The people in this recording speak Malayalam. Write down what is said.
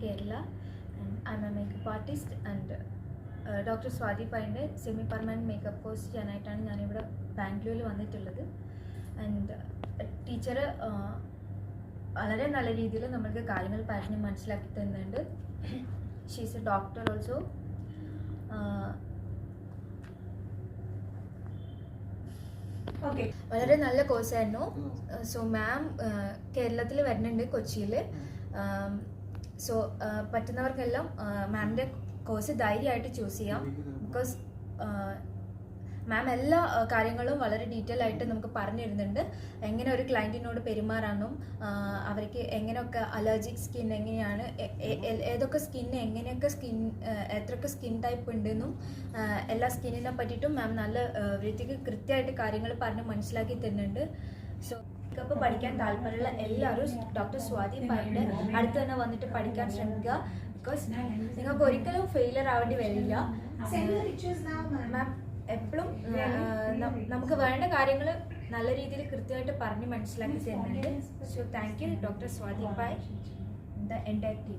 Kerala, and I'm a makeup artist. And Dr. Swati Painde semi-permanent makeup course ചെയ്യാനായിട്ടാണ് ഞാനിവിടെ ബാംഗ്ലൂരിൽ വന്നിട്ടുള്ളത്. ആൻഡ് ടീച്ചർ വളരെ നല്ല രീതിയിൽ നമ്മൾക്ക് കാര്യങ്ങൾ പറഞ്ഞ് മനസ്സിലാക്കി തരുന്നുണ്ട്. She is A doctor also. വളരെ നല്ല കോഴ്സായിരുന്നു. സോ മാം കേരളത്തിൽ വരുന്നുണ്ട്, കൊച്ചിയിൽ. സോ പറ്റുന്നവർക്കെല്ലാം മാമിൻ്റെ കോഴ്സ് ധൈര്യമായിട്ട് ചൂസ് ചെയ്യാം. ബിക്കോസ് മാം എല്ലാ കാര്യങ്ങളും വളരെ ഡീറ്റെയിൽ ആയിട്ട് നമുക്ക് പറഞ്ഞു തരുന്നുണ്ട്. എങ്ങനെ ഒരു ക്ലയൻറ്റിനോട് പെരുമാറാനും അവർക്ക് എങ്ങനെയൊക്കെ അലർജിക് സ്കിൻ എങ്ങനെയാണ്, ഏതൊക്കെ സ്കിന്ന് എങ്ങനെയൊക്കെ എത്രയൊക്കെ സ്കിൻ ടൈപ്പ് ഉണ്ടെന്നും എല്ലാ സ്കിന്നിനെ പറ്റിയിട്ടും മാം നല്ല വൃത്തിക്ക് കൃത്യമായിട്ട് കാര്യങ്ങൾ പറഞ്ഞ് മനസ്സിലാക്കി തരുന്നുണ്ട്. സോ മേക്കപ്പ് പഠിക്കാൻ താല്പര്യമുള്ള എല്ലാവരും ഡോക്ടർ സ്വാതി പായിൻ്റെ അടുത്ത് തന്നെ വന്നിട്ട് പഠിക്കാൻ ശ്രമിക്കുക. ബിക്കോസ് നിങ്ങൾക്ക് ഒരിക്കലും ഫെയിലിയർ ആവേണ്ടി വരില്ല. മാം എപ്പോഴും നമുക്ക് വേണ്ട കാര്യങ്ങൾ നല്ല രീതിയിൽ കൃത്യമായിട്ട് പറഞ്ഞ് മനസ്സിലാക്കി തരുന്നുണ്ട്. So thank you doctor Swathi Pai, the entire team.